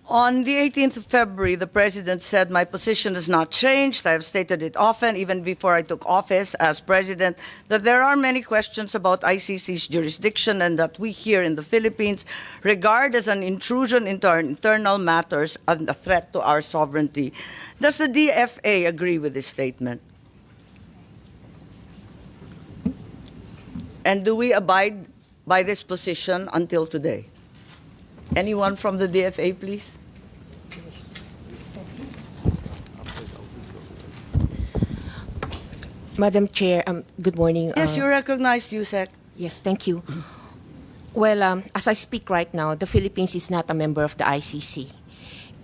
On the 18th of February, the President said, "My position has not changed. I have stated it often, even before I took office as President, that there are many questions about ICC's jurisdiction and that we here in the Philippines regard as an intrusion into our internal matters and a threat to our sovereignty." Does the DFA agree with this statement? And do we abide by this position until today? Anyone from the DFA, please? Madam Chair, good morning. Yes, you recognize USEC. Yes, thank you. Well, as I speak right now, the Philippines is not a member of the ICC,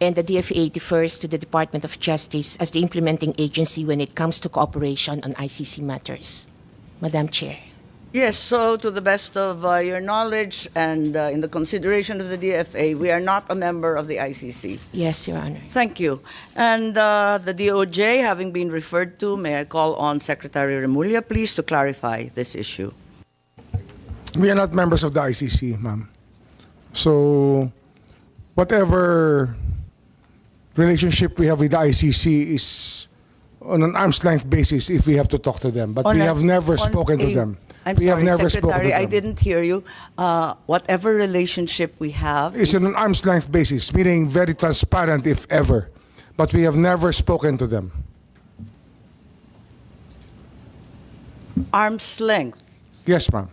and the DFA defers to the Department of Justice as the implementing agency when it comes to cooperation on ICC matters. Madam Chair. Yes, so to the best of your knowledge and in the consideration of the DFA, we are not a member of the ICC. Yes, Your Honor. Thank you. And the DOJ, having been referred to, may I call on Secretary Remulla, please, to clarify this issue. We are not members of the ICC, ma'am. So whatever relationship we have with the ICC is on an arm's length basis if we have to talk to them. But we have never spoken to them. I'm we sorry, have never spoken to Secretary, them. I didn't hear you. Whatever relationship we have It's on an arm's length basis, meaning very transparent if ever. But we have never spoken to them. arm's length. Yes, ma'am.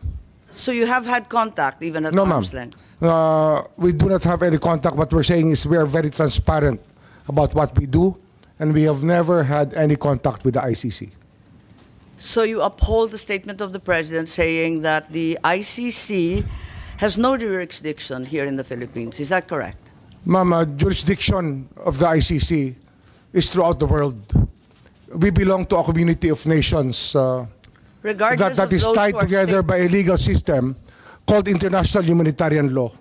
So you have had contact even at No, ma'am. arm's length? We do not have any contact. What we're saying is we are very transparent about what we do, and we have never had any contact with the ICC. So you uphold the statement of the President saying that the ICC has no jurisdiction here in the Philippines. Is that correct? Ma'am, jurisdiction of the ICC is throughout the world. We belong to a community of nations Regardless that of is those tied who are together by a legal system called international humanitarian law.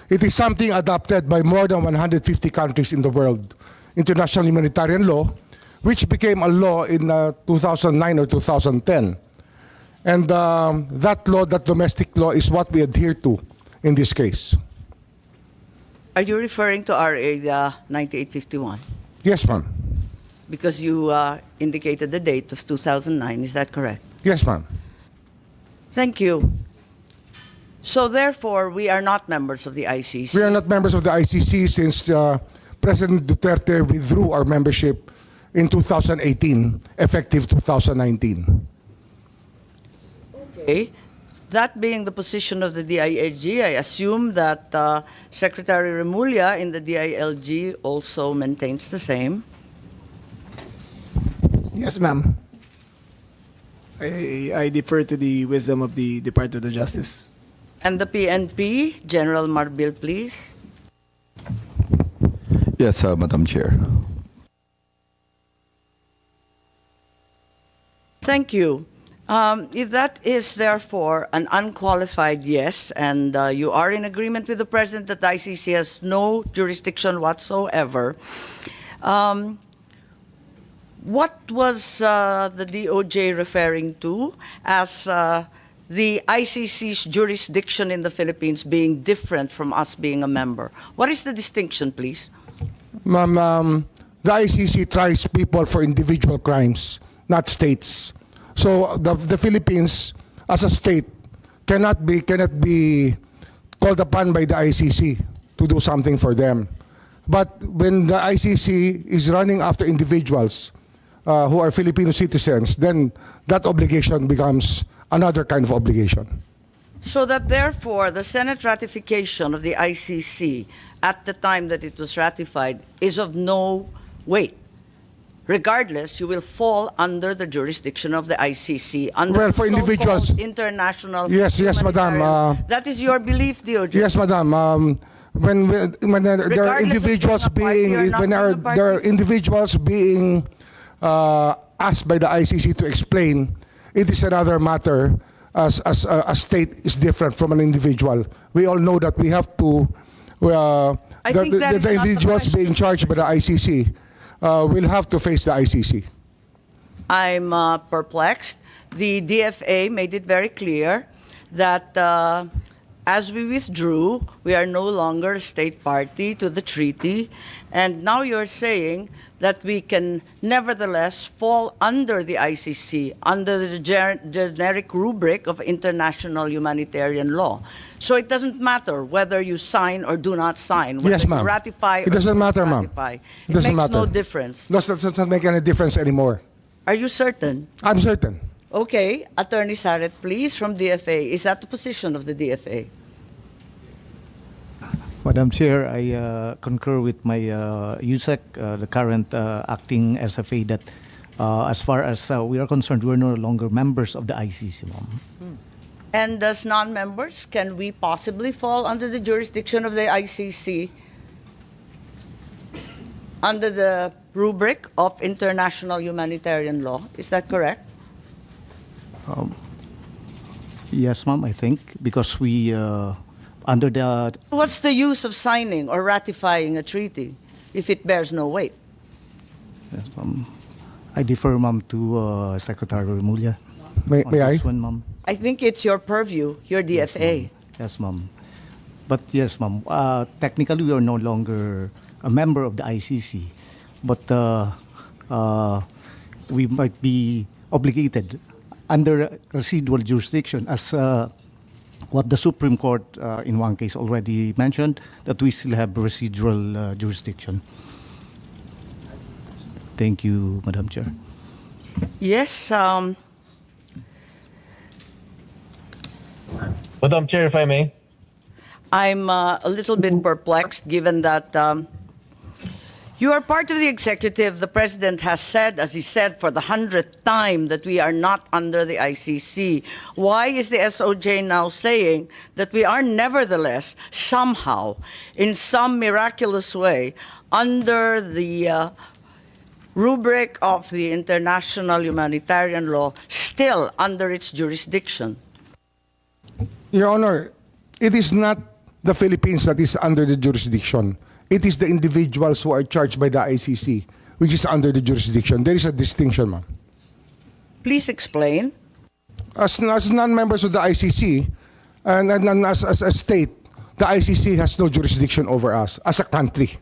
It is something adopted by more than 150 countries in the world. International humanitarian law, which became a law in 2009 or 2010. And that law, that domestic law, is what we adhere to in this case. Are you referring to RA 9851? Yes, ma'am. Because you indicated the date of 2009. Is that correct? Yes, ma'am. Thank you. So therefore, we are not members of the ICC. We are not members of the ICC since President Duterte withdrew our membership in 2018, effective 2019. Okay. That being the position of the DILG, I assume that Secretary Remulla in the DILG also maintains the same. Yes, ma'am. I defer to the wisdom of the Department of Justice. And the PNP, General Marbil, please. Yes, Madam Chair. Thank you. If that is therefore an unqualified yes, and you are in agreement with the President that the ICC has no jurisdiction whatsoever, what was the DOJ referring to as the ICC's jurisdiction in the Philippines being different from us being a member? What is the distinction, please? Ma'am, the ICC tries people for individual crimes, not states. So the Philippines, as a state, cannot be called upon by the ICC to do something for them. But when the ICC is running after individuals who are Filipino citizens, then that obligation becomes another kind of obligation. So that therefore the Senate ratification of the ICC at the time that it was ratified is of no weight. Regardless, you will fall under the jurisdiction of the ICC. Under Well, for the so-called individuals- international. Yes, madam. humanitarian- that is your belief, DOJ. Yes, madam. When there are Regardless of individuals being a party or being not when being a there are party? individuals being asked by the ICC to explain, it is another matter. As a state is different from an individual. We all know that we have to. I think that is the not the individuals question. being charged by the ICC will have to face the ICC. I'm perplexed. The DFA made it very clear that as we withdrew, we are no longer a state party to the treaty, and now you're saying that we can nevertheless fall under the ICC, under the generic rubric of international humanitarian law. So it doesn't matter whether you sign or do not sign, whether Yes, you ma'am. ratify It or doesn't do not matter, ma'am. ratify. It doesn't makes no matter. difference. No, it doesn't make any difference anymore. Are you certain? I'm certain. Okay, Attorney Saret, please, from DFA. Is that the position of the DFA? Madam Chair, I concur with my USEC, the current acting SFA, that as far as we are concerned, we're no longer members of the ICC, ma'am. And as non-members, can we possibly fall under the jurisdiction of the ICC under the rubric of international humanitarian law? Is that correct? Yes, ma'am, I think, because we, under the, What's the use of signing or ratifying a treaty if it bears no weight? yes, ma'am, I defer, ma'am, to Secretary Remulla. May on I? this one, ma'am. I think it's your purview, your DFA. Yes, ma'am. But yes, ma'am, technically we are no longer a member of the ICC, but we might be obligated under residual jurisdiction as what the Supreme Court in one case already mentioned, that we still have residual jurisdiction. Thank you, Madam Chair. Yes, Madam Chair, if I may. I'm a little bit perplexed given that you are part of the executive. The president has said, as he said for the 100th time, that we are not under the ICC. Why is the SOJ now saying that we are nevertheless, somehow, in some miraculous way, under the rubric of the international humanitarian law, still under its jurisdiction? Your Honor, it is not the Philippines that is under the jurisdiction. It is the individuals who are charged by the ICC, which is under the jurisdiction. There is a distinction, ma'am. Please explain. As non-members of the ICC, and as a state, the ICC has no jurisdiction over us as a country.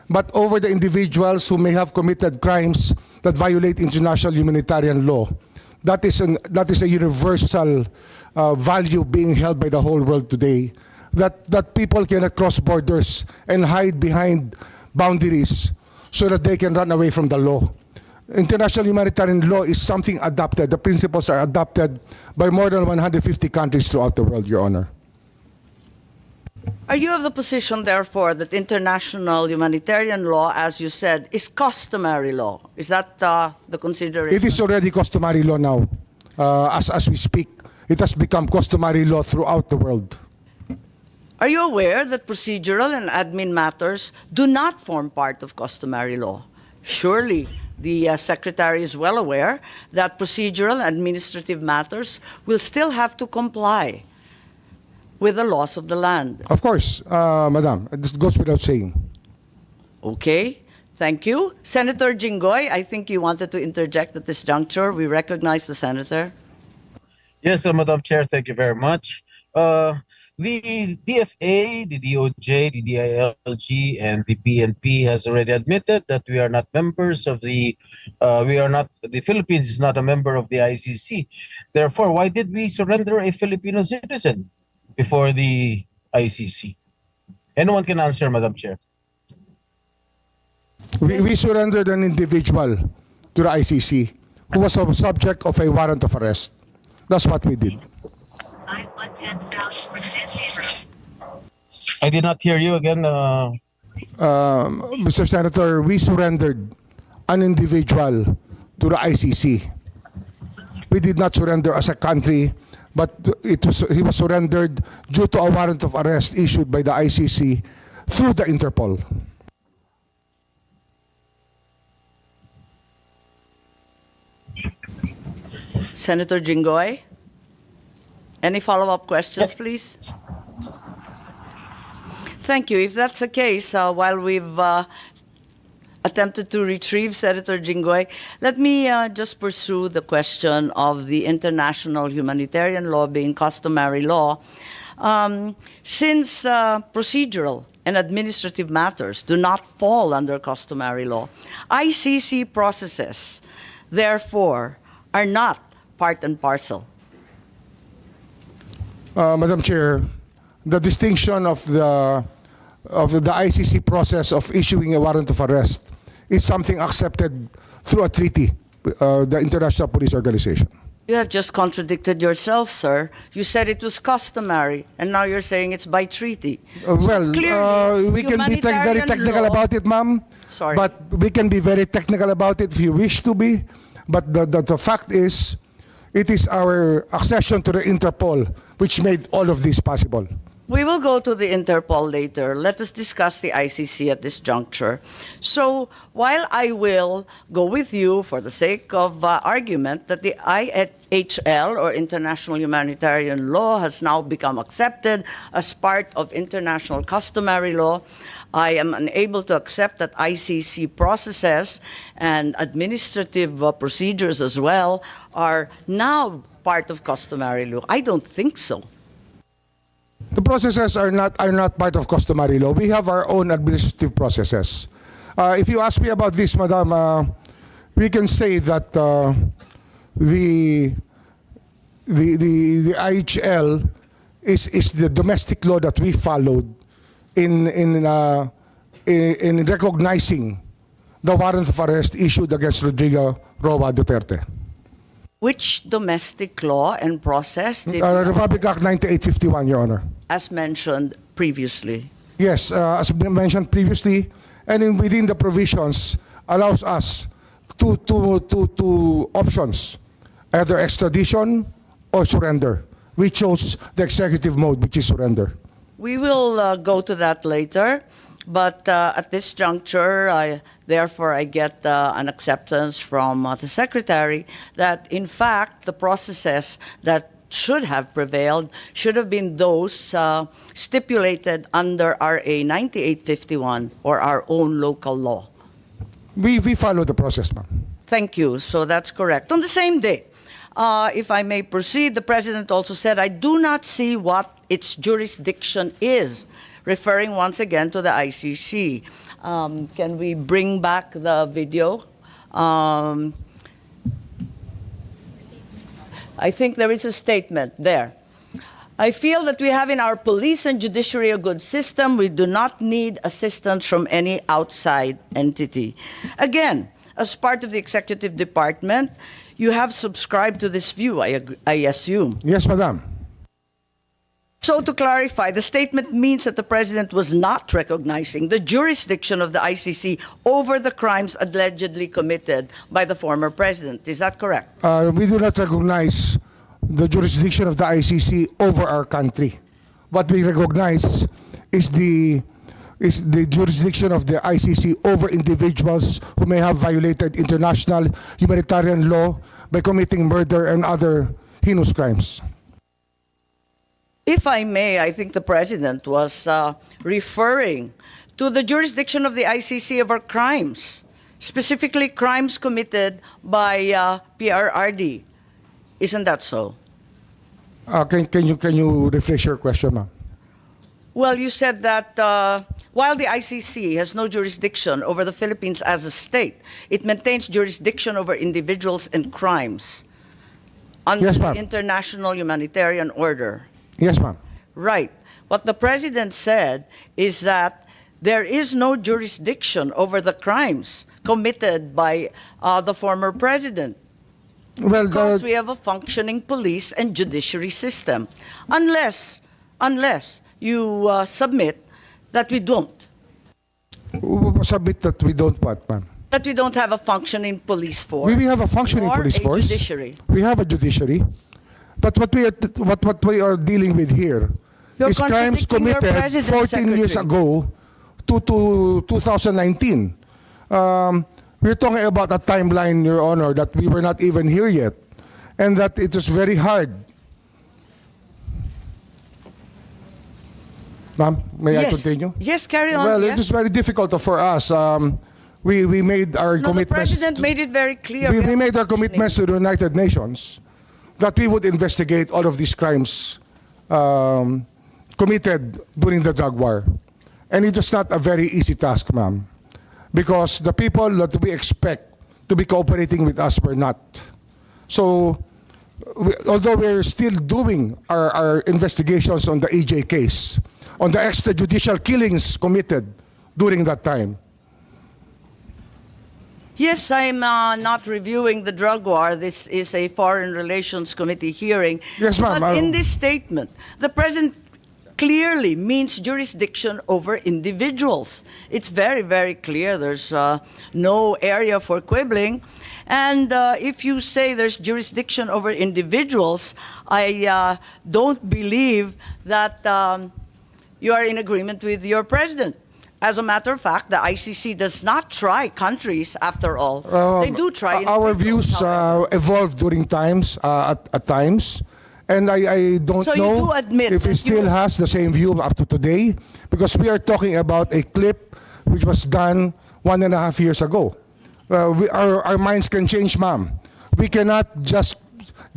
But over the individuals who may have committed crimes that violate international humanitarian law, that is a universal value being held by the whole world today, that people cannot cross borders and hide behind boundaries so that they can run away from the law. International humanitarian law is something adopted. The principles are adopted by more than 150 countries throughout the world, Your Honor. Are you of the position, therefore, that international humanitarian law, as you said, is customary law? Is that the consideration? It is already customary law now. As we speak, it has become customary law throughout the world. Are you aware that procedural and admin matters do not form part of customary law? Surely the Secretary is well aware that procedural and administrative matters will still have to comply with the laws of the land. Of course, Madam, this goes without saying. Okay, thank you. Senator Jinggoy, I think you wanted to interject at this juncture. We recognize the Senator. Yes, Madam Chair, thank you very much. The DFA, the DOJ, the DILG, and the PNP has already admitted that we are not members of the Philippines is not a member of the ICC. Therefore, why did we surrender a Filipino citizen before the ICC? Anyone can answer, Madam Chair. We surrendered an individual to the ICC who was a subject of a warrant of arrest. That's what we did. I did not hear you again. Mr. Senator, we surrendered an individual to the ICC. We did not surrender as a country, but he was surrendered due to a warrant of arrest issued by the ICC through the Interpol. Senator Jinggoy, any follow-up questions, please? Thank you. If that's the case, while we've attempted to retrieve Senator Jinggoy, let me just pursue the question of the international humanitarian law being customary law. Since procedural and administrative matters do not fall under customary law, ICC processes, therefore, are not part and parcel. Madam Chair, the distinction of the ICC process of issuing a warrant of arrest is something accepted through a treaty, the International Police Organization. You have just contradicted yourself, sir. You said it was customary, and now you're saying it's by treaty. Clearly, we can be very humanitarian technical law- about it, ma'am. Sorry. But we can be very technical about it if you wish to be. But the fact is, it is our accession to the Interpol which made all of this possible. We will go to the Interpol later. Let us discuss the ICC at this juncture. So, while I will go with you for the sake of argument that the IHL, or International Humanitarian Law, has now become accepted as part of international customary law, I am unable to accept that ICC processes and administrative procedures as well are now part of customary law. I don't think so. The processes are not part of customary law. We have our own administrative processes. If you ask me about this, Madam, we can say that the IHL is the domestic law that we followed in recognizing the warrant of arrest issued against Rodrigo Duterte. Which domestic law and process did Republic Act 9851, Your Honor. as mentioned previously? Yes, as mentioned previously, and within the provisions allows us two options, either extradition or surrender. We chose the executive mode, which is surrender. We will go to that later, but at this juncture, therefore, I get an acceptance from the Secretary that, in fact, the processes that should have prevailed should have been those stipulated under RA 9851 or our own local law. We follow the process, ma'am. Thank you. So that's correct. On the same day, if I may proceed, the President also said, I do not see what its jurisdiction is, referring once again to the ICC. Can we bring back the video? I think there is a statement there. I feel that we have in our police and judiciary a good system. We do not need assistance from any outside entity. Again, as part of the executive department, you have subscribed to this view, I assume. Yes, madam. So to clarify, the statement means that the President was not recognizing the jurisdiction of the ICC over the crimes allegedly committed by the former President. Is that correct? We do not recognize the jurisdiction of the ICC over our country. What we recognize is the jurisdiction of the ICC over individuals who may have violated international humanitarian law by committing murder and other heinous crimes. If I may, I think the President was referring to the jurisdiction of the ICC over crimes, specifically crimes committed by PRRD. Isn't that so? Can you rephrase your question, ma'am? Well, you said that while the ICC has no jurisdiction over the Philippines as a state, it maintains jurisdiction over individuals and crimes under Yes, the ma'am. international humanitarian order. Yes, ma'am. Right. What the President said is that there is no jurisdiction over the crimes committed by the former President Well, because we have a functioning police and judiciary system. Unless you submit that we don't. submit that we don't what, ma'am? That we don't have a functioning police force. We have a functioning or police a force. judiciary. We have a judiciary. But what we are dealing with here You're is crimes contradicting your committed President, 14 years Secretary. ago to 2019. We're talking about a timeline, Your Honor, that we were not even here yet, and that it was very hard. Ma'am, may I continue? Yes, carry on. Well, yes. it was very difficult for us. We made our No, the commitments. President made it very clear. We have made our functioning- commitments to the United Nations that we would investigate all of these crimes committed during the drug war. And it was not a very easy task, ma'am, because the people that we expect to be cooperating with us were not. So, although we're still doing our investigations on the AJ case, on the extrajudicial killings committed during that time. Yes, I'm not reviewing the drug war. This is a Foreign Relations Committee hearing. Yes, ma'am. But in this statement, the President clearly means jurisdiction over individuals. It's very, very clear. There's no area for quibbling. And if you say there's jurisdiction over individuals, I don't believe that you are in agreement with your president. As a matter of fact, the ICC does not try countries, after all. They do try Our individuals, views however. evolved during times, at times. And I don't So you know do admit if he that still you- has the same view up to today, because we are talking about a clip which was done 1.5 years ago. Our minds can change, ma'am. We cannot just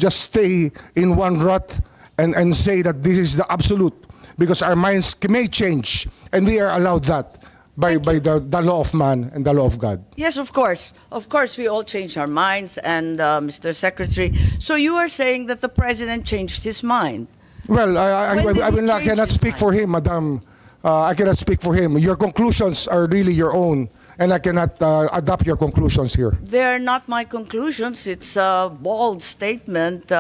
stay in one rut and say that this is the absolute, because our minds may change, and we are allowed that by the law of man and the law of God. Yes, of course. Of course, we all change our minds, and Mr. Secretary. So you are saying that the President changed his mind? Well, When did he I change cannot his speak mind? for him, Madam. I cannot speak for him. Your conclusions are really your own, and I cannot adopt your conclusions here. They're not my conclusions. It's a bold statement,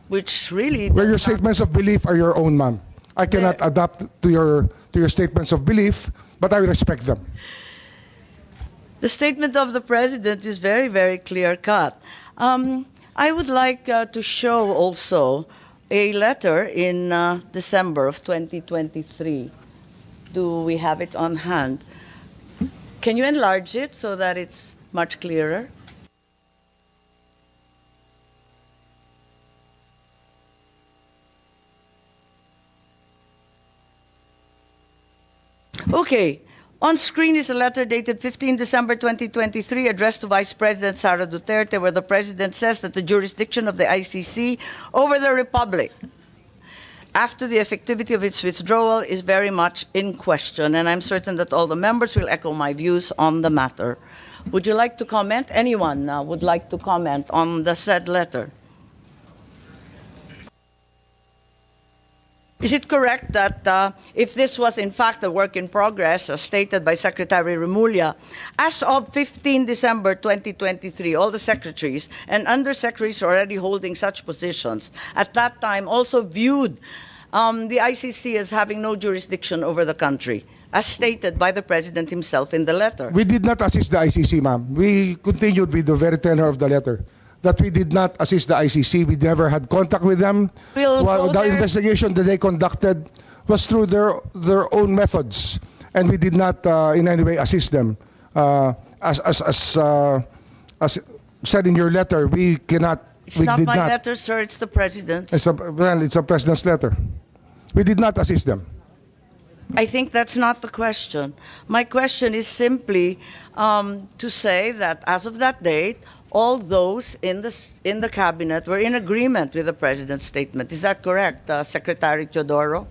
which really... Well, your does not- statements of belief are your own, ma'am. I cannot adapt to your statements of belief, but I will respect them. The statement of the President is very, very clear-cut. I would like to show also a letter in December of 2023. Do we have it on hand? Can you enlarge it so that it's much clearer? Okay. On screen is a letter dated 15 December 2023 addressed to Vice President Sara Duterte, where the President says that the jurisdiction of the ICC over the Republic after the effectivity of its withdrawal is very much in question, and I'm certain that all the members will echo my views on the matter. Would you like to comment? Anyone would like to comment on the said letter? Is it correct that if this was in fact a work in progress, as stated by Secretary Remulla, as of 15 December 2023, all the secretaries and undersecretaries already holding such positions at that time also viewed the ICC as having no jurisdiction over the country, as stated by the President himself in the letter? We did not assist the ICC, ma'am. We continued with the very tenor of the letter, that we did not assist the ICC. We never had contact with them. We'll go The there. investigation that they conducted was through their own methods, and we did not in any way assist them. As said in your letter, we cannot. It's we not did my not. letter, sir, it's the President's. It's a president's letter. We did not assist them. I think that's not the question. My question is simply to say that as of that date, all those in the cabinet were in agreement with the President's statement. Is that correct, Secretary Teodoro?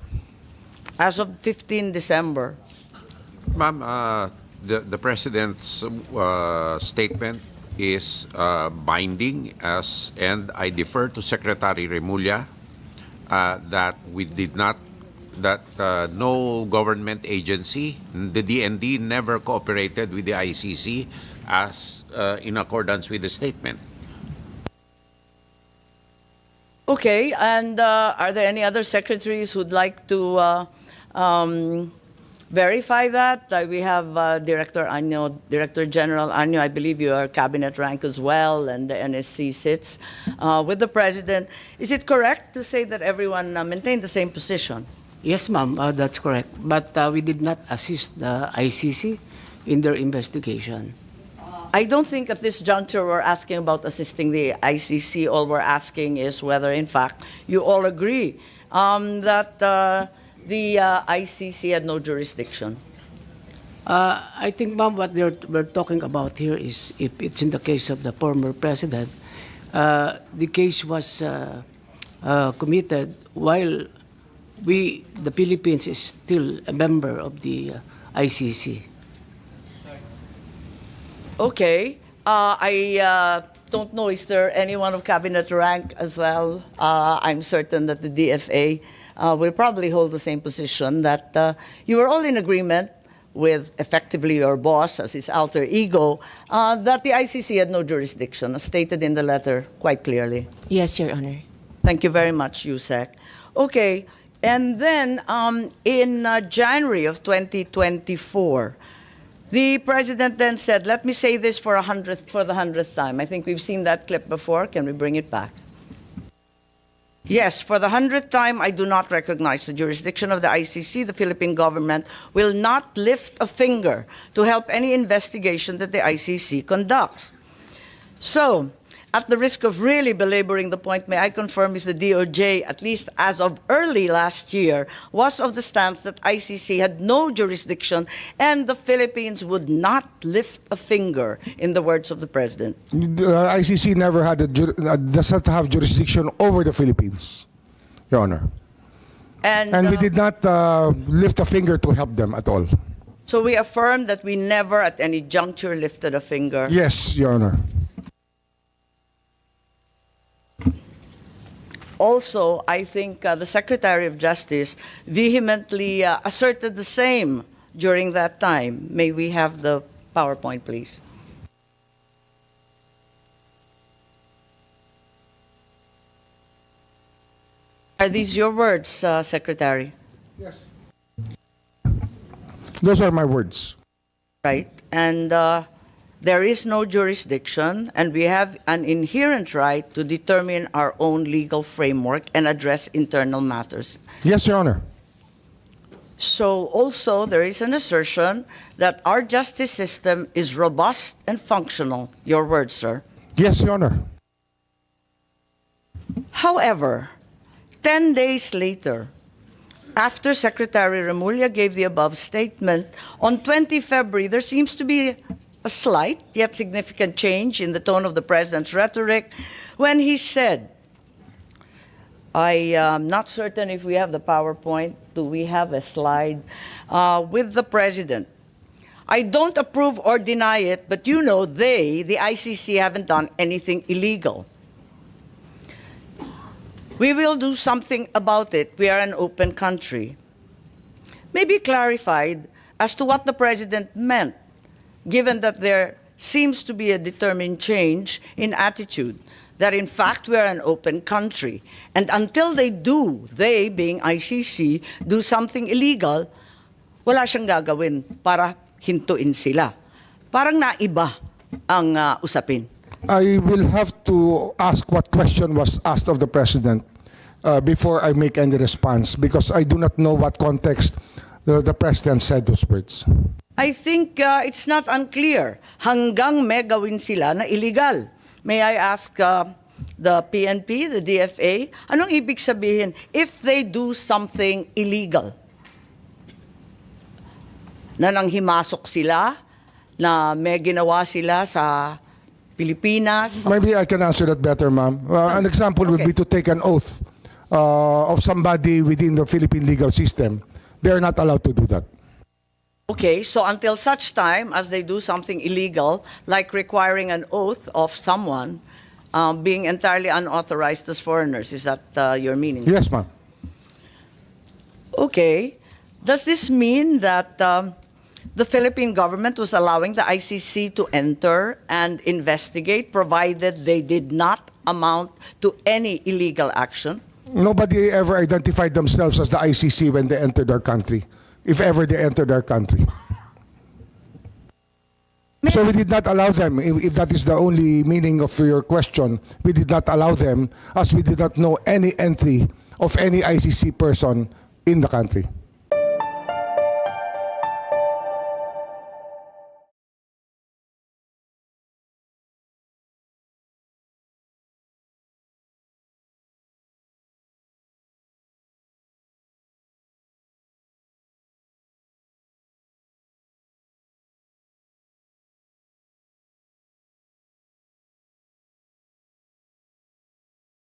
As of 15 December. Ma'am, the President's statement is binding, and I defer to Secretary Remulla that we did not, that no government agency, the DND, never cooperated with the ICC as in accordance with the statement. Okay, and are there any other secretaries who'd like to verify that? We have Director Anyo, Director General Anyo. I believe you are cabinet rank as well, and the NSC sits with the President. Is it correct to say that everyone maintained the same position? Yes, ma'am, that's correct. But we did not assist the ICC in their investigation. I don't think at this juncture we're asking about assisting the ICC. All we're asking is whether, in fact, you all agree that the ICC had no jurisdiction. I think, ma'am, what we're talking about here is if it's in the case of the former president, the case was committed while the Philippines is still a member of the ICC. Okay. I don't know, is there anyone of cabinet rank as well? I'm certain that the DFA will probably hold the same position, that you are all in agreement with effectively your boss as his alter ego, that the ICC had no jurisdiction, as stated in the letter quite clearly. Yes, Your Honor. Thank you very much, Yusek. Okay, and then in January of 2024, the president then said, let me say this for the 100th time. I think we've seen that clip before. Can we bring it back? Yes, for the 100th time, I do not recognize the jurisdiction of the ICC. The Philippine government will not lift a finger to help any investigation that the ICC conducts. So, at the risk of really belaboring the point, may I confirm is the DOJ, at least as of early last year, was of the stance that ICC had no jurisdiction and the Philippines would not lift a finger, in the words of the president. The ICC never had does not have jurisdiction over the Philippines, Your Honor. And we did not lift a finger to help them at all. So we affirm that we never at any juncture lifted a finger. Yes, Your Honor. Also, I think the Secretary of Justice vehemently asserted the same during that time. May we have the PowerPoint, please? Are these your words, Secretary? Yes. Those are my words. Right. And there is no jurisdiction, and we have an inherent right to determine our own legal framework and address internal matters. Yes, Your Honor. So also there is an assertion that our justice system is robust and functional. Your words, sir. Yes, Your Honor. However, 10 days later, after Secretary Remulla gave the above statement, on 20 February, there seems to be a slight yet significant change in the tone of the president's rhetoric when he said, I am not certain if we have the PowerPoint. Do we have a slide with the president? I don't approve or deny it, but you know the ICC, haven't done anything illegal. We will do something about it. We are an open country. Maybe clarified as to what the president meant, given that there seems to be a determined change in attitude, that in fact we are an open country. And until they being ICC, do something illegal, wala siyang gagawin para hintuin sila. Parang naiba ang usapin. I will have to ask what question was asked of the president before I make any response, because I do not know what context the president said those words. I think it's not unclear. Hanggang may gawin sila na illegal. May I ask the PNP, the DFA, anong ibig sabihin if they do something illegal? Na nanghimasok sila, na may ginawa sila sa Pilipinas? Maybe I can answer that better, ma'am. An example would be to take an oath of somebody within the Philippine legal system. They are not allowed to do that. Okay, so until such time as they do something illegal, like requiring an oath of someone being entirely unauthorized as foreigners, is that your meaning? Yes, ma'am. Okay. Does this mean that the Philippine government was allowing the ICC to enter and investigate, provided they did not amount to any illegal action? Nobody ever identified themselves as the ICC when they entered our country, if ever they entered our country. So we did not allow them, if that is the only meaning of your question, we did not allow them, as we did not know any entry of any ICC person in the country.